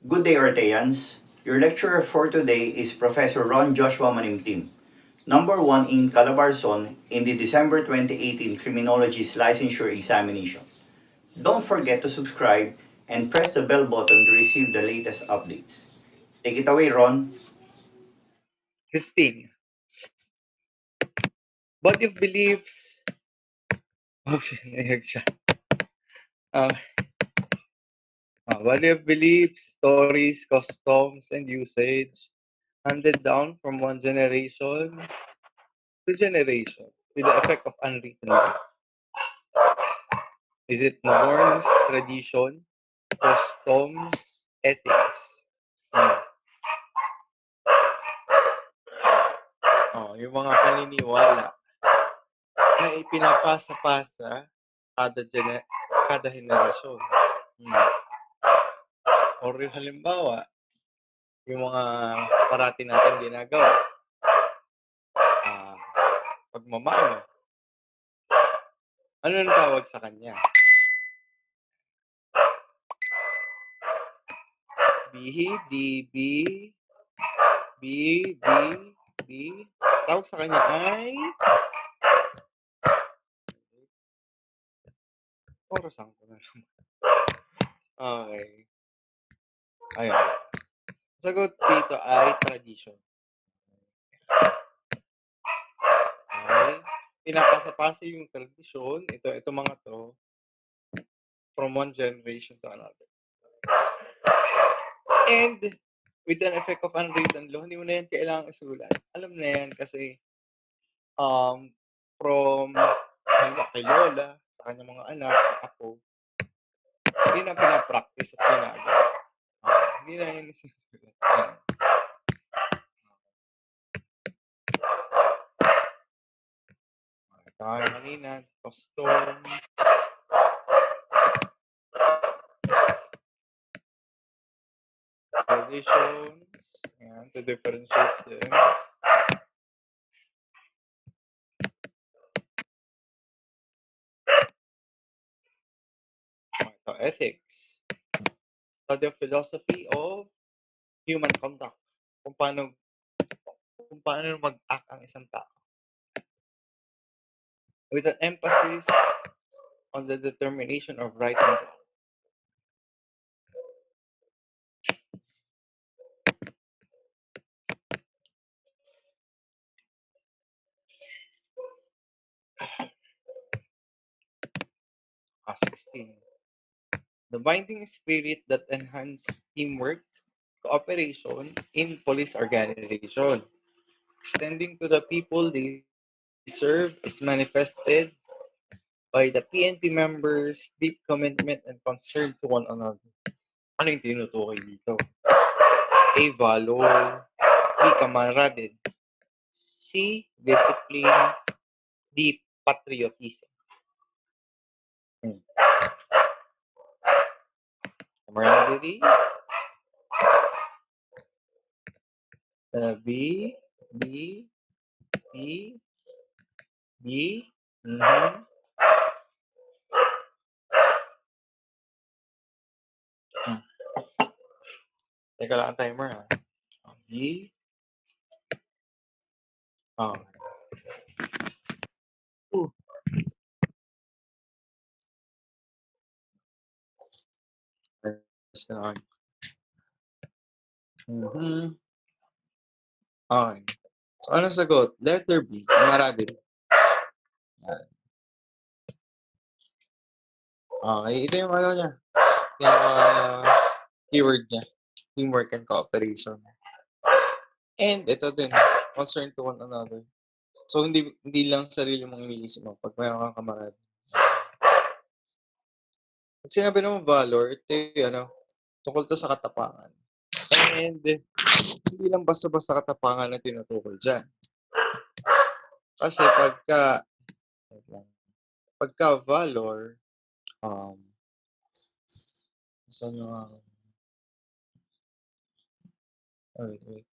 Good day, Orteans. Your lecturer for today is Professor Ron Joshua Manimtim, #1 in Calabarzon in the December 2018 Criminologists Licensure examination. Don't forget to subscribe and press the bell button to receive the latest updates. Take it away, Ron. Christine, body of beliefs. Oh, shit, nahihag siya. Uh, body of beliefs, stories, customs, and usage handed down from one generation to generation with the effect of unwritten law. Is it norms, tradition, customs, ethics? Hmm. Yung mga paniniwala na ipinapasa-pasa kada henerasyon. Hmm. Or yung halimbawa, yung mga parati natin ginagawa. Ah, pagmamano. Ano ang tawag sa kanya? Bihi, DB, B, B, B. Tawag sa kanya ay orasan ko na naman. Okay. Ayun. Sagot dito ay tradition. Okay. Pinapasa-pasa yung tradisyon. Ito mga to from one generation to another. And with an effect of unwritten law, hindi mo na yan kailangang isulat. Alam na yan kasi from kay lola, sa kanyang mga anak, sa apo, yun ang pinapractice at ginagawa. Hindi na yun sinusulat. Kaya kanina, custom, traditions, and to differentiate them. Ito, ethics. Study of philosophy of human conduct. Kung paano mag-act ang isang tao. With an emphasis on the determination of right and wrong. Ah, 16. The binding spirit that enhances teamwork, cooperation in police organization, extending to the people they serve is manifested by the PNP members' deep commitment and concern to one another. Ano yung tinutukoy dito? A. Valor. B. Camaraderie. C. Discipline. D. Patriotism. Camaraderie. B. B. B. B. Mm-hmm. Teka lang ang timer ha. B. Oh. Yes, on. Mm-hmm. Okay. So, ano sagot? Letter B. Camaraderie. Okay. Ito yung ano niya. Yung keyword niya. Teamwork and cooperation. And ito din. Concern to one another. So, hindi lang sarili mong iniisip mo pag mayroon kang kamarad. Pag sinabi naman valor, ito yung tungkol to sa katapangan. And hindi lang basta-basta katapangan na tinutukol dyan. Kasi pagka valor, saan yung, wait.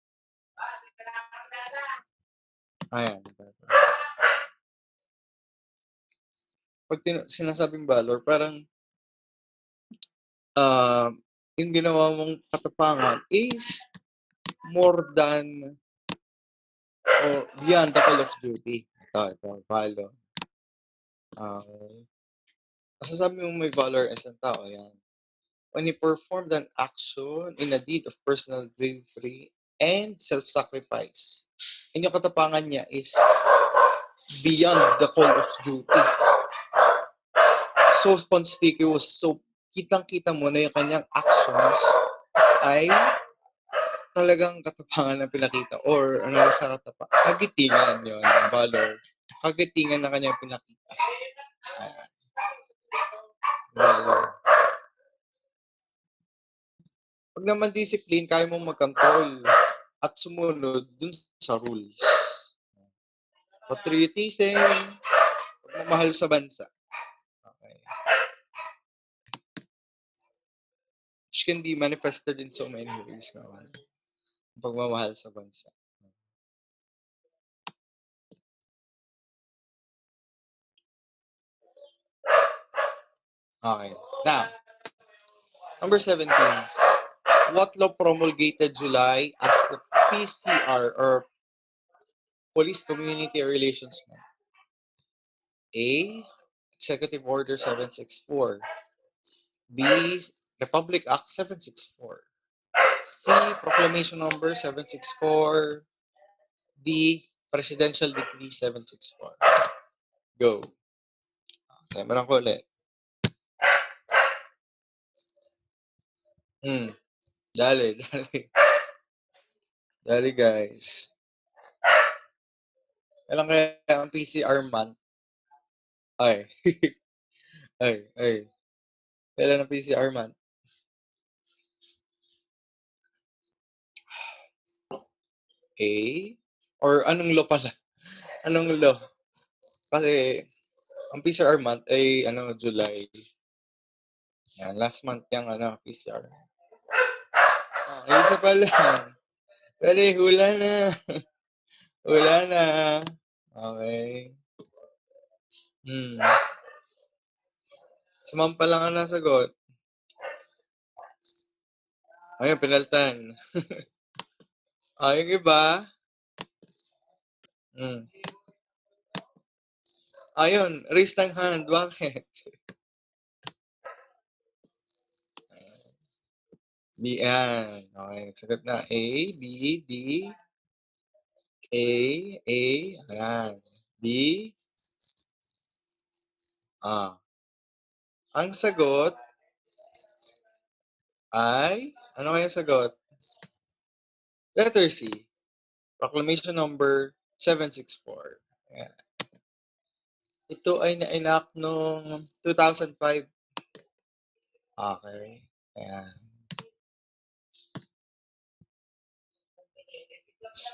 Ayan. Pag sinasabing valor, parang yung ginawa mong katapangan is more than or beyond the call of duty. Ito, valor. Masasabi mo may valor as ang tao, yan. When he performed an action in a deed of personal bravery and self-sacrifice. And yung katapangan niya is beyond the call of duty. So conspicuous. So, kitang-kita mo na yung kanyang actions ay talagang katapangan na pinakita. Or, ano sa katapangan? Kagitingan yun, valor. Kagitingan na kanyang pinakita. Valor. Pag naman discipline, kaya mong mag-control at sumunod dun sa rules. Patriotism, pagmamahal sa bansa. Okay. Which can be manifested in so many ways naman. Pagmamahal sa bansa. Okay. Now, number 17. What law promulgated July as the PCR or Police Community Relations Month? A. Executive Order 764. B. Republic Act 764. C. Proclamation Number 764. D. Presidential Decree 764. Go. Okay, meron ko ulit. Dali. Dali, guys. Kailan kaya ang PCR month? Ay. ay. Kailan ang PCR month? A? Or anong law pala? Anong law? Kasi, ang PCR month ay, July. Yan, last month yung, PCR. Isa pa lang. Dali, hula na. Hula na. Okay. Sumampa lang ang nasagot. Ayun, pinaltan. Yung iba. Ayun, raise ng hand. Bakit? B, yan. Okay, sagot na. A, B, D, A, ayan. B, Ang sagot ay, ano kaya sagot? Letter C. Proclamation number 764. Ayan. Ito ay na-enact noong 2005. Okay. Ayan.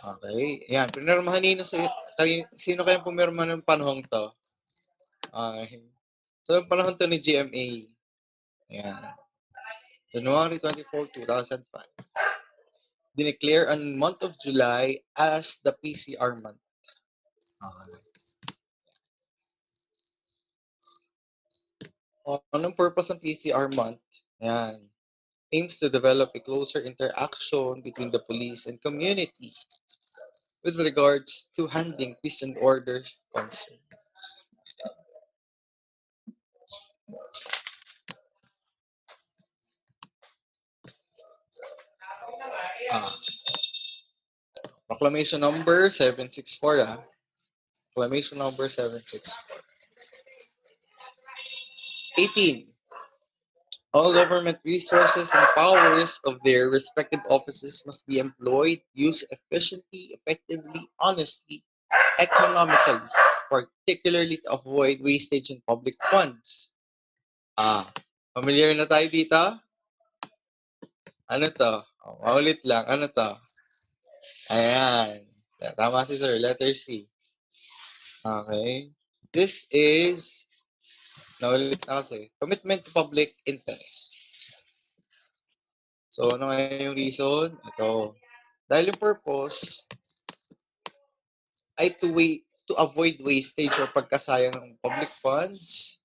Okay. Ayan. Pinirmahan nino sino kayang pumirma ng panahong to? Okay. So, yung panahon to ni GMA. Ayan. January 24, 2005. Dineclare ang month of July as the PCR month. Okay. Anong purpose ng PCR month? Ayan. Aims to develop a closer interaction between the police and community with regards to handling peace and order concerns. Proclamation number 764. Proclamation number 764. 18. All government resources and powers of their respective offices must be employed, used efficiently, effectively, honestly, economically, particularly to avoid wastage in public funds. Familiar na tayo dito? Ano to? Maulit lang. Ano to? Ayan. Tama si sir. Letter C. Okay. This is, naulit na kasi, commitment to public interest. So, ano nga yung reason? Ito. Dahil yung purpose ay to avoid wastage or pagkasayang ng public funds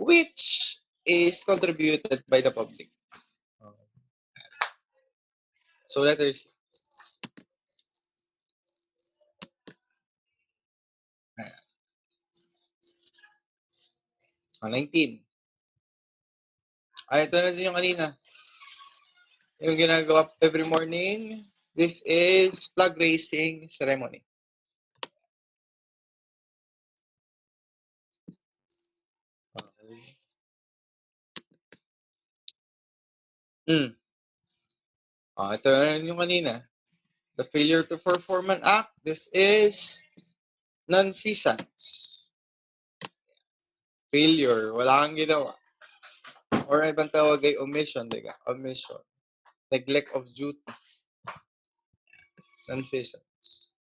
which is contributed by the public. So letter C. 19. Ito na din yung kanina. Yung ginagawa every morning. This is flag raising ceremony. Okay. Ito na yung kanina. The failure to perform an act. This is nonfeasance. Failure. Wala kang ginawa. Or ibang tawag ay omission. Diga. Omission. Neglect of duty. Nonfeasance.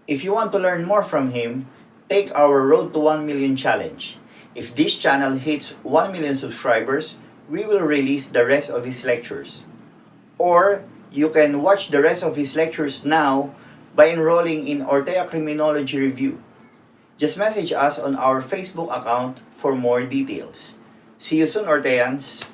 If you want to learn more from him, take our Road to 1 Million challenge. If this channel hits 1 million subscribers, we will release the rest of his lectures. Or you can watch the rest of his lectures now by enrolling in Ortea Criminology Review. Just message us on our Facebook account for more details. See you soon, Orteans!